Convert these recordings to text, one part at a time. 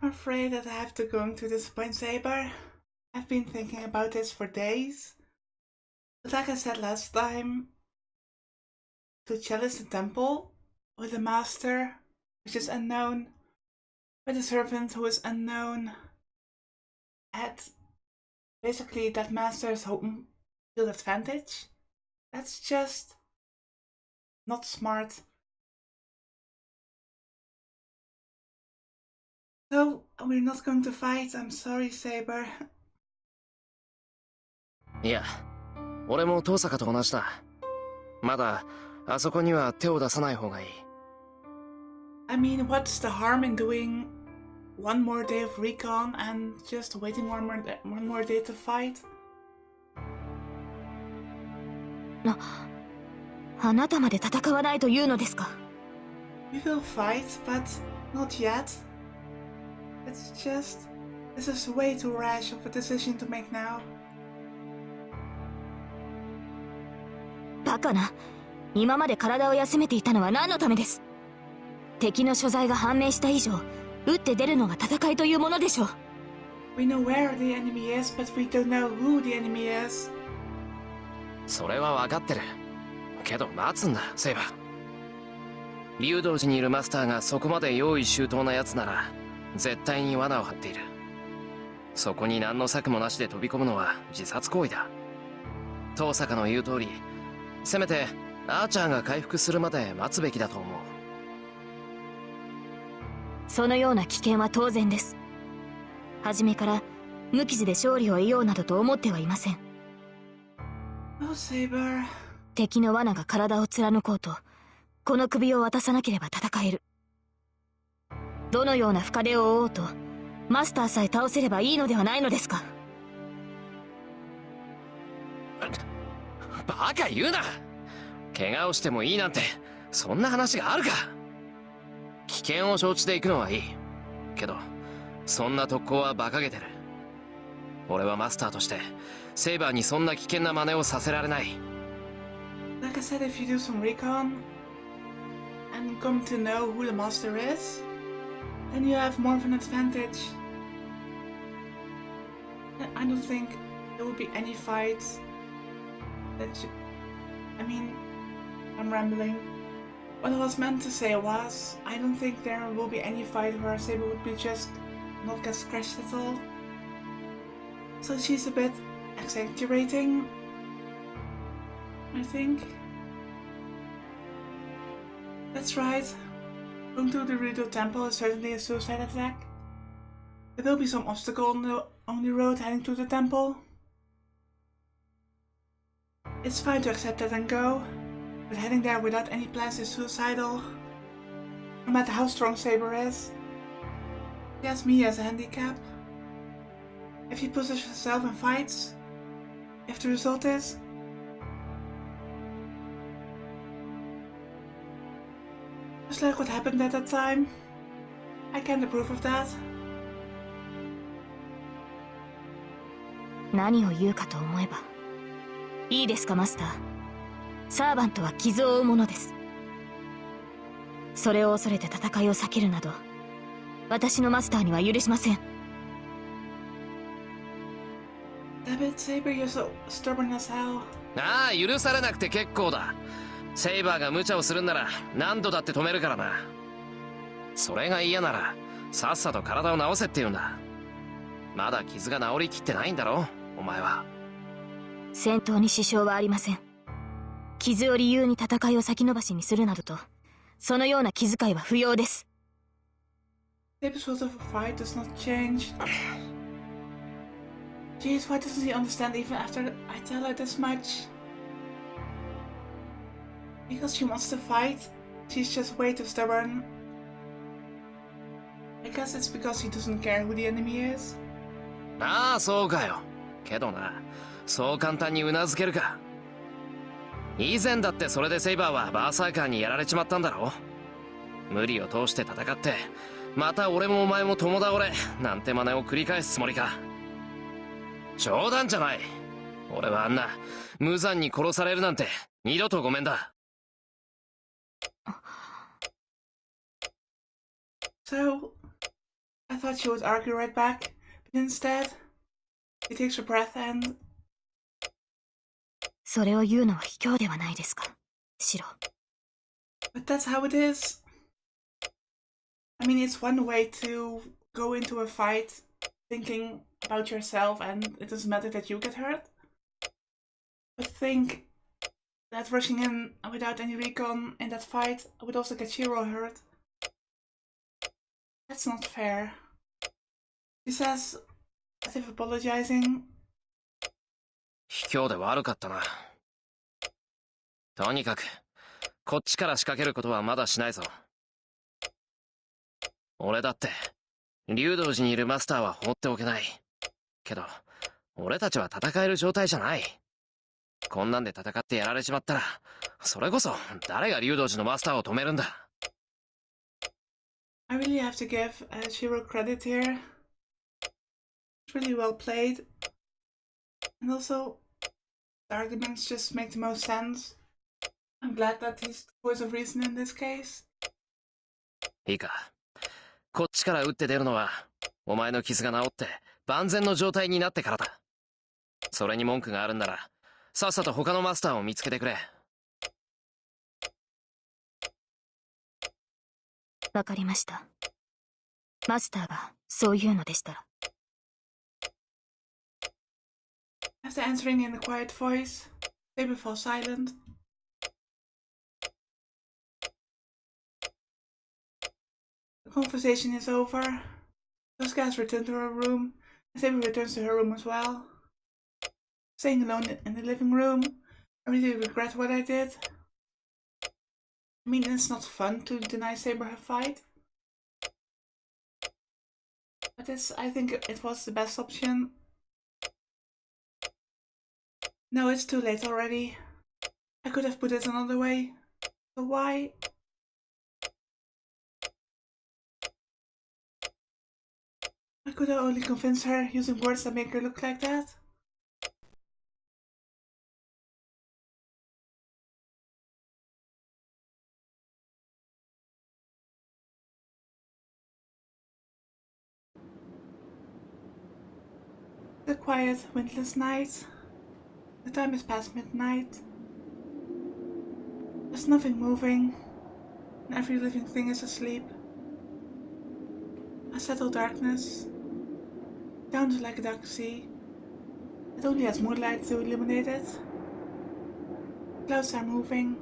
I'm afraid that I have to go to disappoint Saber. I've been thinking about this for days. But like I said last time, to challenge the temple with a master which is unknown, with a servant who is unknown, at basically that master's home field advantage, that's just not smart. So, we're not going to fight. I'm sorry, Saber. いや、俺も遠坂と同じだ。まだあそこには手を出さない方がいい。I mean, what's the harm in doing one more day of recon and just waiting one more day to fight? あなたまで戦わないというのですか? We will fight, but not yet. It's just... this is way too rash of a decision to make now. バカな。今まで体を休めていたのは何のためです。敵の所在が判明した以上、打って出るのが戦いというものでしょう。We know where the enemy is, but we don't know who the enemy is. それは分かってる。けど待つんだ、セイバー。竜道寺にいるマスターがそこまで用意周到なやつなら、絶対に罠を張っている。そこに何の策もなしで飛び込むのは自殺行為だ。遠坂の言う通り、せめてアーチャーが回復するまで待つべきだと思う。そのような危険は当然です。初めから無傷で勝利を得ようなどと思ってはいません。Oh, Saber. 敵の罠が体を貫こうと、この首を渡さなければ戦える。どのような深手を負おうと、マスターさえ倒せればいいのではないのですか。バカ言うな。怪我をしてもいいなんてそんな話があるか。危険を承知で行くのはいいけど、そんな特攻は馬鹿げてる。俺はマスターとしてセイバーにそんな危険な真似をさせられない。 Like I said, if you do some recon and come to know who the master is, then you have more of an advantage. I don't think there will be any fight that you... I mean, I'm rambling. What I was meant to say was, I don't think there will be any fight where Saber would be just not get scratched at all. So she's a bit exaggerating, I think. That's right. Going to the Ryudou Temple is certainly a suicide attack. There will be some obstacle on the road heading to the temple. It's fine to accept that and go, but heading there without any plans is suicidal. No matter how strong Saber is. He has me as a handicap. If he pushes himself and fights, if the result is... just like what happened at that time, I can't approve of that. 何を言うかと思えば。いいですか、マスター。サーバントは傷を負うものです。それを恐れて戦いを避けるなど、私のマスターには許しません。Damn it, Saber, you're so stubborn as hell. ああ、許されなくて結構だ。セイバーが無茶をするんなら何度だって止めるからな。それが嫌ならさっさと体を治せって言うんだ。まだ傷が治りきってないんだろ、お前は。戦闘に支障はありません。傷を理由に戦いを先延ばしにするなどと、そのような気遣いは不要です。Saber's sort of a fight does not change. Jeez, why doesn't he understand even after I tell her this much? Because she wants to fight, she's just way too stubborn. I guess it's because he doesn't care who the enemy is. ああ、そうかよ。けどな、そう簡単にうなずけるか。以前だってそれでセイバーはバーサーカーにやられちまったんだろ。無理を通して戦って、また俺もお前も共倒れなんて真似を繰り返すつもりか。冗談じゃない。俺はあんな無残に殺されるなんて二度とごめんだ。So, I thought she would argue right back, but instead, she takes her breath and... それを言うのは卑怯ではないですか、シロ。But that's how it is. I mean, it's one way to go into a fight thinking about yourself and it doesn't matter that you get hurt. But think that rushing in without any recon in that fight would also get Shiro hurt. That's not fair. She says, as if apologizing. 卑怯で悪かったな。とにかくこっちから仕掛けることはまだしないぞ。俺だって竜道寺にいるマスターは放っておけない。けど俺たちは戦える状態じゃない。こんなんで戦ってやられちまったら、それこそ誰が竜道寺のマスターを止めるんだ。I really have to give Shiro credit here. It's really well played. And also, the arguments just make the most sense. I'm glad that he's the voice of reason in this case. いいか。こっちから打って出るのは、お前の傷が治って万全の状態になってからだ。それに文句があるんなら、さっさと他のマスターを見つけてくれ。わかりました。マスターがそう言うのでしたら。After answering in a quiet voice, Saber falls silent. The conversation is over. Those guys return to her room, and Saber returns to her room as well. Staying alone in the living room, I really regret what I did. I mean, it's not fun to deny Saber her fight. But I think it was the best option. No, it's too late already. I could have put it another way. So why? I could have only convinced her using words that make her look like that. The quiet, windless night. The time is past midnight. There's nothing moving, and every living thing is asleep. A settled darkness, down to like a dark sea. It only has moonlight to illuminate it. Clouds are moving.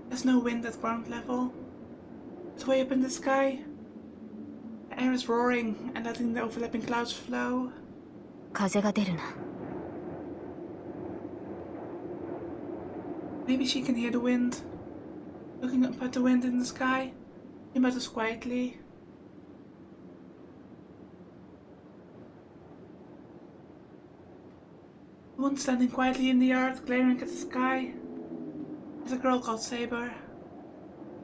There's no wind at ground level. It's way up in the sky. The air is roaring and letting the overlapping clouds flow. 風が出るな。Maybe she can hear the wind. Looking up at the wind in the sky, he mutters quietly. The one standing quietly in the yard, glaring at the sky, is a girl called Saber.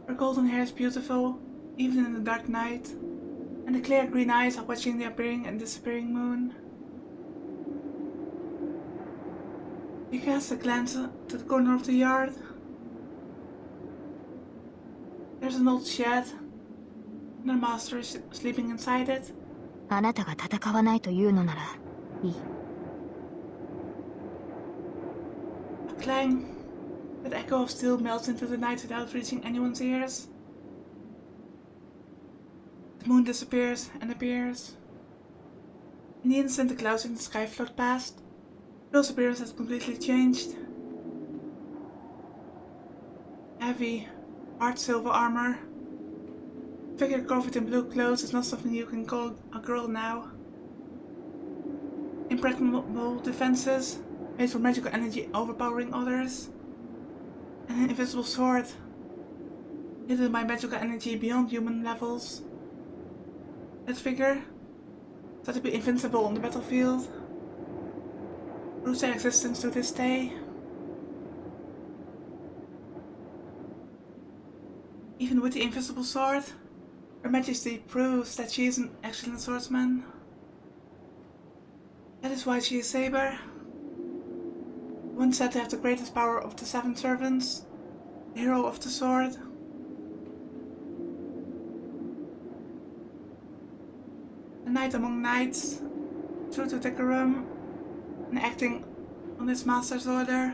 Her golden hair is beautiful, even in the dark night, and the clear green eyes are watching the appearing and disappearing moon. He casts a glance to the corner of the yard. There's an old shed, and her master is sleeping inside it. あなたが戦わないというのならいい。A clang. That echo of steel melts into the night without reaching anyone's ears. The moon disappears and appears. In the instant, the clouds in the sky float past. Bill's appearance has completely changed. Heavy, hard silver armor. Figure covered in blue clothes is not something you can call a girl now. Impregnable defenses, made for magical energy overpowering others. And an invisible sword, hidden by magical energy beyond human levels. That figure, thought to be invincible on the battlefield, proves their existence to this day. Even with the invisible sword, Her Majesty proves that she is an excellent swordsman. That is why she is Saber. One said to have the greatest power of the 7 servants, the hero of the sword. knight among knights, true to decorum, and acting on his master's order.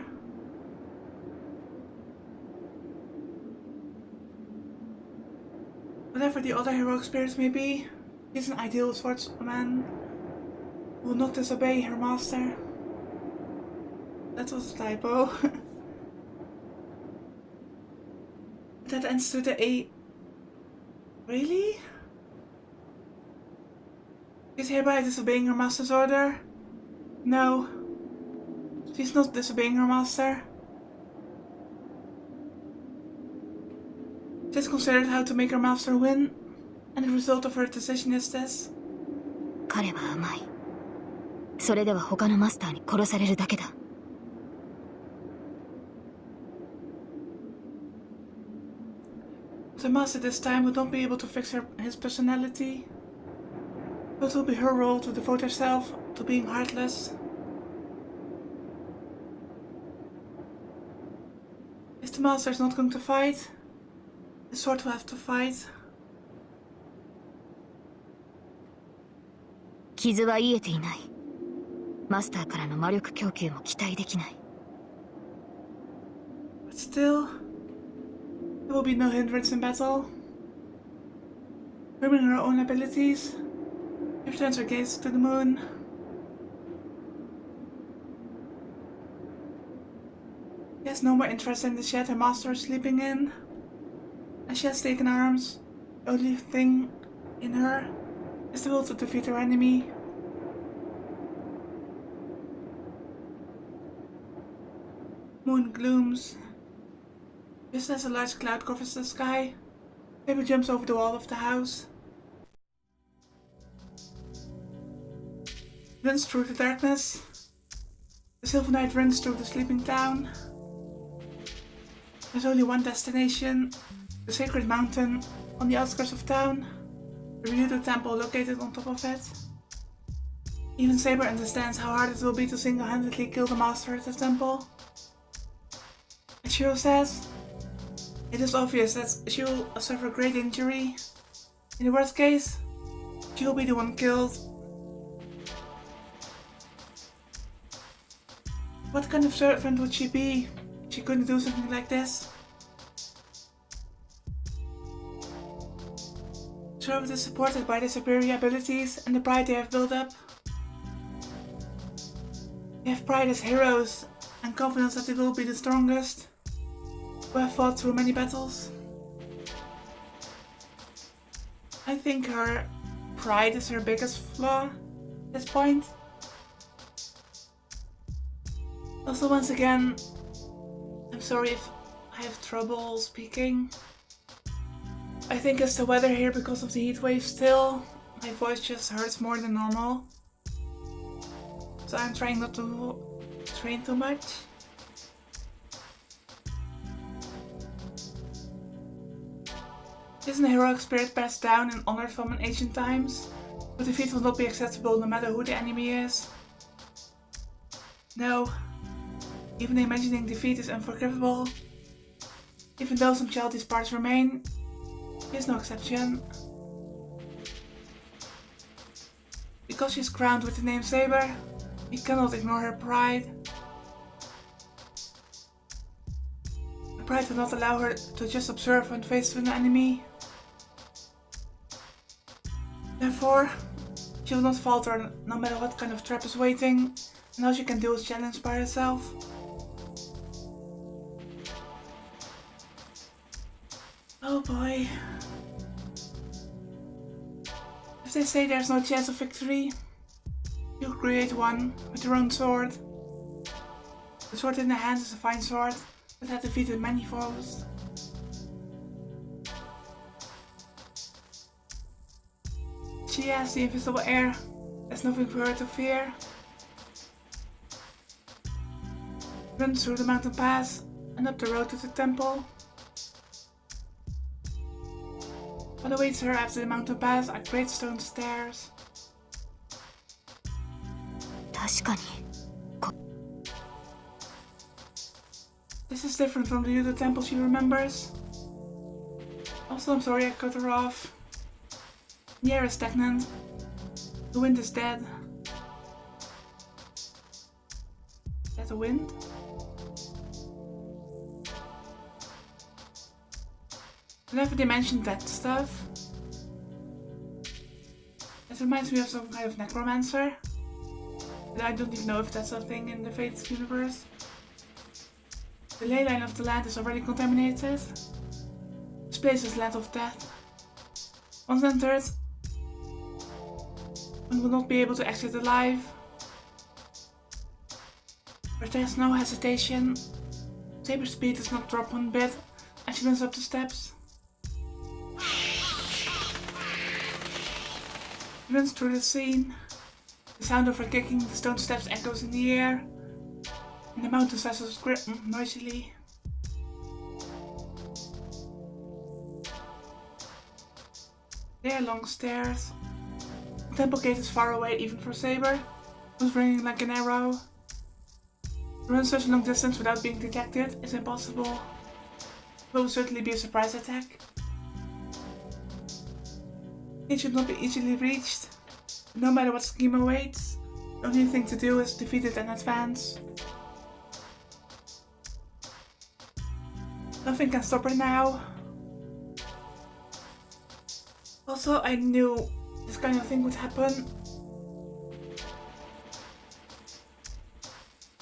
Whatever the other heroic spirits may be, he is an ideal swordsman who will not disobey her master. That was a typo. That ends to the A. Really? She's hereby disobeying her master's order? No. She's not disobeying her master. She's considered how to make her master win, and the result of her decision is this. 彼は甘い。それでは他のマスターに殺されるだけだ。The master this time would not be able to fix his personality. So it will be her role to devote herself to being heartless. If the master is not going to fight, the sword will have to fight. 傷は癒えていない。マスターからの魔力供給も期待できない。But still, there will be no hindrance in battle. Proving her own abilities, she turns her gaze to the moon. She has no more interest in the shed her master is sleeping in. As she has taken arms, the only thing in her is the will to defeat her enemy. Moon glooms. Just as a large cloud covers the sky, Saber jumps over the wall of the house. Runs through the darkness. The Silver Knight runs through the sleeping town. There's only one destination, the sacred mountain on the outskirts of town, the Ryudou Temple located on top of it. Even Saber understands how hard it will be to single-handedly kill the master at the temple. As Shiro says, it is obvious that she will suffer great injury. In the worst case, she will be the one killed. What kind of servant would she be if she couldn't do something like this? Servant is supported by their superior abilities and the pride they have built up. They have pride as heroes and confidence that they will be the strongest, who have fought through many battles. I think her pride is her biggest flaw at this point. Also, once again, I'm sorry if I have trouble speaking. I think it's the weather here because of the heat wave still. My voice just hurts more than normal. So I'm trying not to strain too much. Isn't a heroic spirit passed down and honored from in ancient times? But defeat will not be acceptable no matter who the enemy is. No. Even imagining defeat is unforgivable. Even though some childish parts remain, he is no exception. Because she is crowned with the name Saber, he cannot ignore her pride. Her pride will not allow her to just observe when faced with an enemy. Therefore, she will not falter no matter what kind of trap is waiting, and all she can do is challenge by herself. Oh boy. If they say there's no chance of victory, you'll create one with your own sword. The sword in her hand is a fine sword that has defeated many foes. She has the invisible air. There's nothing for her to fear. Runs through the mountain pass and up the road to the temple. What awaits her after the mountain pass are great stone stairs. 確かに。This is different from the Ryudou Temple she remembers. Also, I'm sorry I cut her off. The air is stagnant. The wind is dead. Is that the wind? Whenever they mentioned that stuff, it reminds me of some kind of necromancer. But I don't even know if that's a thing in the Fates universe. The ley line of the land is already contaminated. This place is land of death. Once entered, one will not be able to exit alive. But there's no hesitation. Saber's speed does not drop one bit as she runs up the steps. She runs through the scene. The sound of her kicking the stone steps echoes in the air, and the mountain sizzles noisily. There are long stairs. The temple gate is far away even for Saber, who's running like an arrow. To run such a long distance without being detected is impossible. It will certainly be a surprise attack. It should not be easily reached. No matter what scheme awaits, the only thing to do is defeat it and advance. Nothing can stop her now. Also, I knew this kind of thing would happen.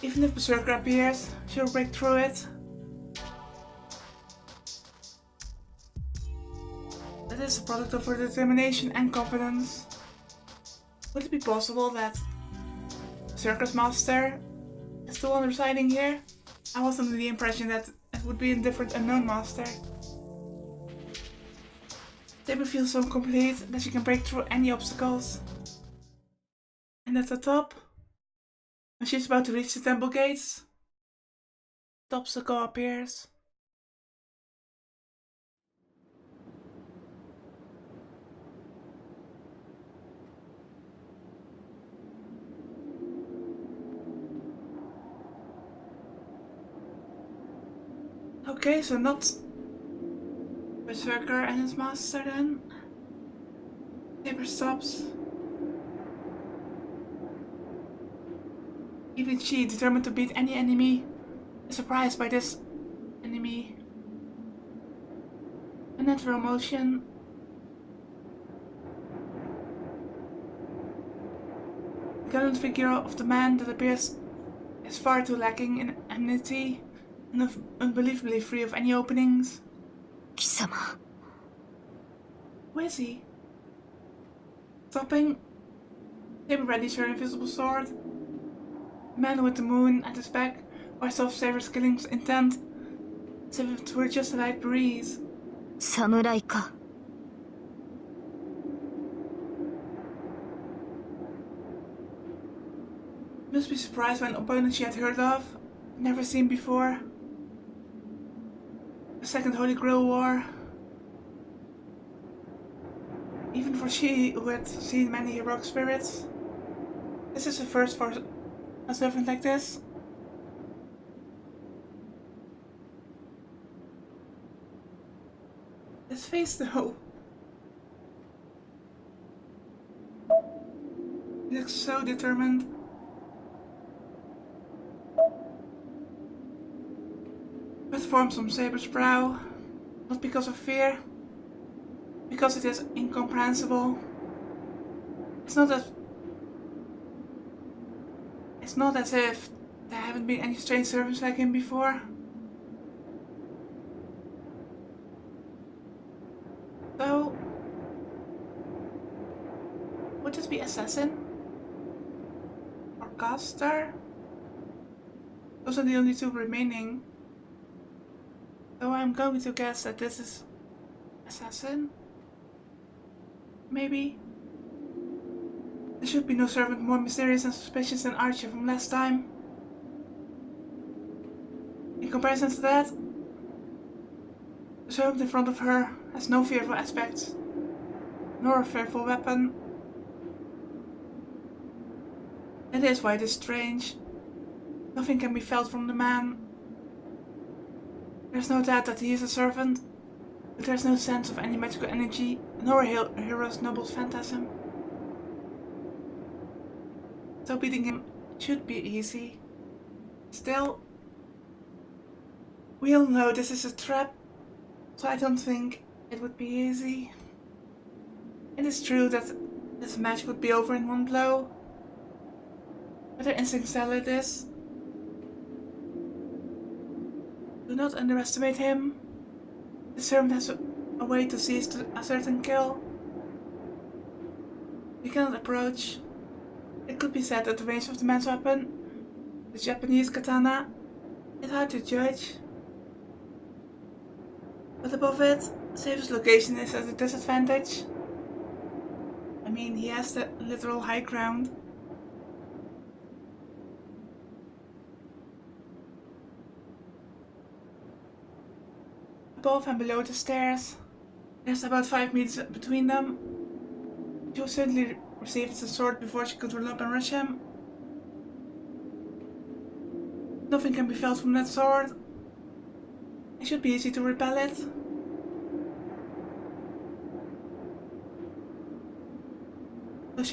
Even if Berserker appears, she'll break through it. That is a product of her determination and confidence. Would it be possible that Berserker's master is the one residing here? I was under the impression that it would be a different unknown master. Saber feels so complete that she can break through any obstacles. And at the top, when she's about to reach the temple gates, the obstacle appears. Okay, so not Berserker and his master then. Saber stops. Even she, determined to beat any enemy, is surprised by this enemy. A natural motion. The gallant figure of the man that appears is far too lacking in amenity and unbelievably free of any openings. Kisama. Where is he? Stopping, Saber readies her invisible sword. The man with the moon at his back wires off Saber's killing intent, as if it were just a light breeze. Samurai ka. Must be surprised by an opponent she had heard of, never seen before. The Second Holy Grail War. Even for she who had seen many heroic spirits, this is a first for a servant like this. His face though. He looks so determined. But forms on Saber's brow, not because of fear, because it is incomprehensible. It's not as if there haven't been any strange servants like him before. So, would this be assassin? Or caster? Those are the only two remaining. So I'm going to guess that this is assassin. Maybe. There should be no servant more mysterious and suspicious than Archer from last time. In comparison to that, the servant in front of her has no fearful aspects, nor a fearful weapon. That is why it is strange. Nothing can be felt from the man. There's no doubt that he is a servant, but there's no sense of any magical energy, nor a hero's noble phantasm. so beating him should be easy. Still, we all know this is a trap, so I don't think it would be easy. It is true that this match would be over in one blow, but their instincts tell her this. Do not underestimate him. The servant has a way to seize a certain kill. You cannot approach. It could be said that the range of the man's weapon, the Japanese katana, is hard to judge. But above it, Saber's location is at a disadvantage. I mean, he has the literal high ground. Above and below the stairs, there's about 5 meters between them. She will certainly receive the sword before she could run up and rush him. Nothing can be felt from that sword. It should be easy to repel it. So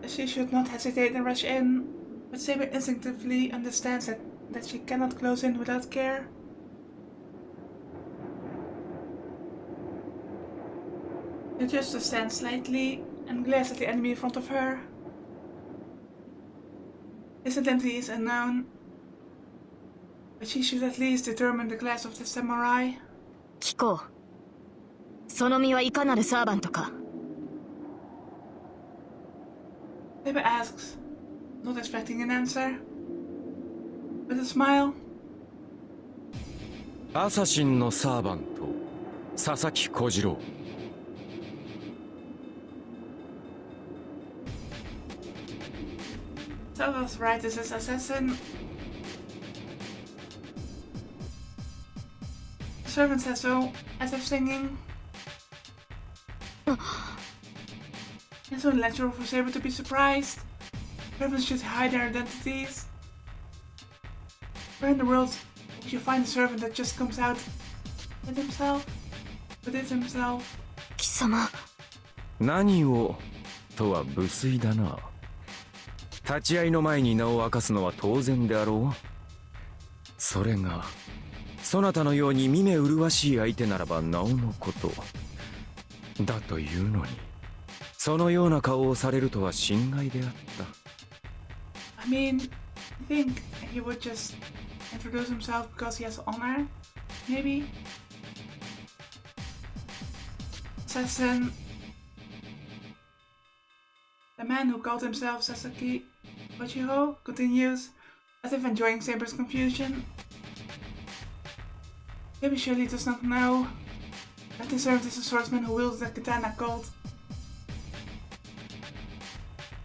she should not hesitate and rush in, but Saber instinctively understands that she cannot close in without care. She just stands slightly and glares at the enemy in front of her. His identity is unknown, but she should at least determine the class of the samurai. 聞こう。その身はいかなるサーバントか。Saber asks, not expecting an answer. With a smile. アサシンのサーバント、佐々木小次郎。Saber's right as his assassin. The servant says so, as if singing. It's only natural for Saber to be surprised. Servants should hide their identities. Where in the world would you find a servant that just comes out with himself? himself? 貴様。何をとは無粋だな。立ち会いの前に名を明かすのは当然であろう。それがそなたのように見目麗しい相手ならばなおのこと。だというのに、そのような顔をされるとは心外であった。I mean, I think he would just introduce himself because he has honor, maybe? Assassin. The man who called himself Sasaki Kochiro continues, as if enjoying Saber's confusion. Saber surely does not know that the servant is a swordsman who wields the katana called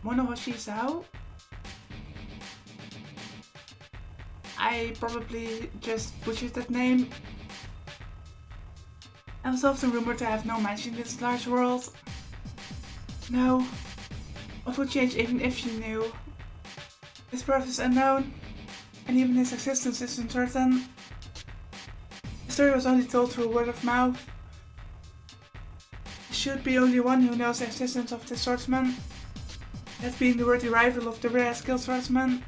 Monohoshi Sao. I probably just butchered that name. I was often rumored to have no match in this large world. No. What would change even if she knew? His birth is unknown, and even his existence is uncertain. The story was only told through word of mouth. There should be only one who knows the existence of this swordsman, that being the worthy rival of the rare skilled swordsman.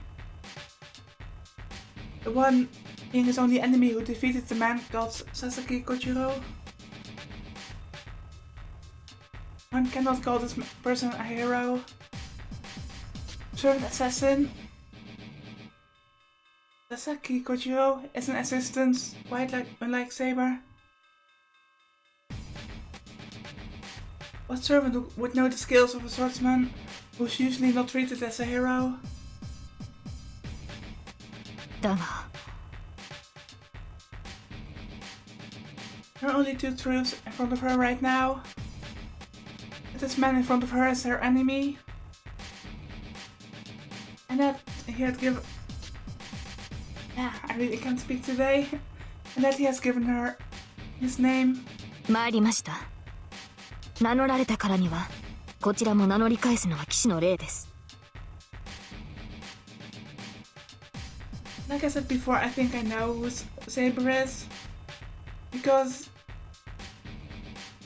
The one being his only enemy who defeated the man called Sasaki Kochiro. One cannot call this person a hero. Servant assassin. Sasaki Kochiro is an assistant, quite unlike Saber. What servant would know the skills of a swordsman who's usually not treated as a hero? だが。 There are only two truths in front of her right now. That this man in front of her is her enemy. And that he had given... Yeah, I really can't speak today. And that he has given her his name. 参りました。名乗られたからには、こちらも名乗り返すのは騎士の礼です。 Like I said before, I think I know who Saber is. Because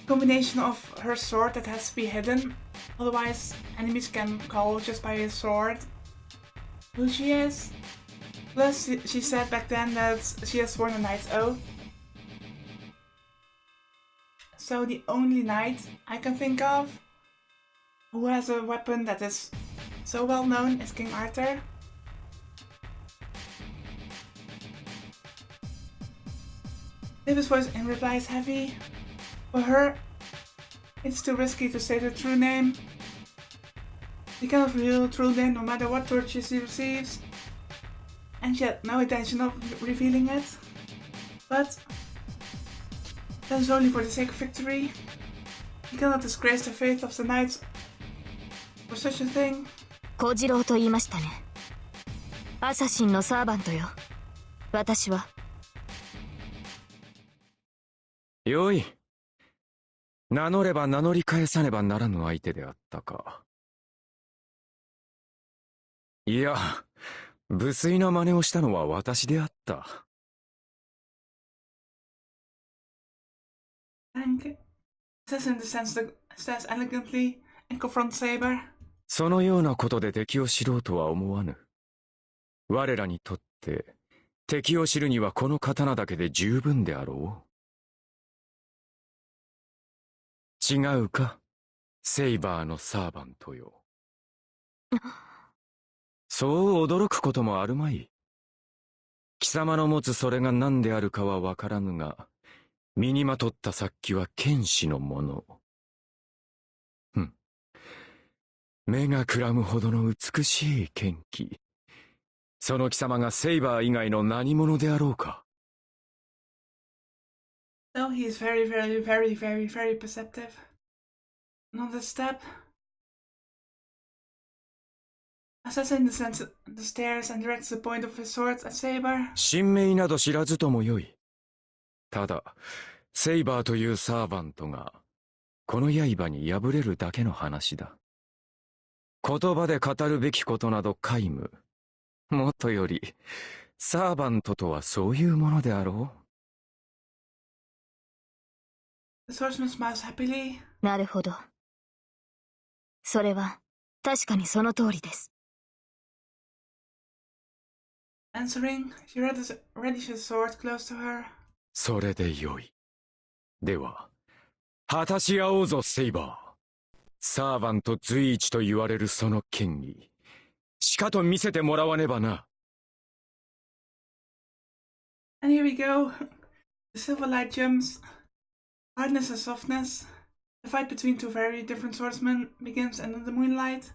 combination of her sword that has to be hidden, otherwise enemies can call just by his sword. who she is. Plus, she said back then that she has sworn a knight's oath. So the only knight I can think of who has a weapon that is so well known is King Arthur. Saber's voice in reply is heavy. For her, it's too risky to say the true name. She cannot reveal the true name no matter what torture she receives. And she had no intention of revealing it. But that is only for the sake of victory. She cannot disgrace the faith of the knights for such a thing. 小次郎と言いましたね。アサシンのサーバントよ。私は。よい。名乗れば名乗り返さねばならぬ相手であったか。いや、無粋な真似をしたのは私であった。Frank Assassin says elegantly and confronts Saber. そのようなことで敵を知ろうとは思わぬ。我らにとって敵を知るにはこの刀だけで十分であろう。違うか、セイバーのサーバントよ。そう驚くこともあるまい。貴様の持つそれが何であるかはわからぬが、身にまとった殺気は剣士のもの。目がくらむほどの美しい剣気。その貴様がセイバー以外の何者であろうか。So he is very, very, very, very, very perceptive. Another step. Assassin descends the stairs and directs the point of his sword at Saber. 神明など知らずともよい。ただ、セイバーというサーバントが、この刃に敗れるだけの話だ。言葉で語るべきことなど皆無。もっとより、サーバントとはそういうものであろう。The swordsman smiles happily. なるほど。それは、確かにその通りです。Answering, she readies her sword close to her. それでよい。では、果たし合おうぞ、セイバー。サーバント随一と言われるその剣に、しかと見せてもらわねばな。And here we go. The silver light jumps. Hardness and softness. The fight between two very different swordsmen begins under the moonlight.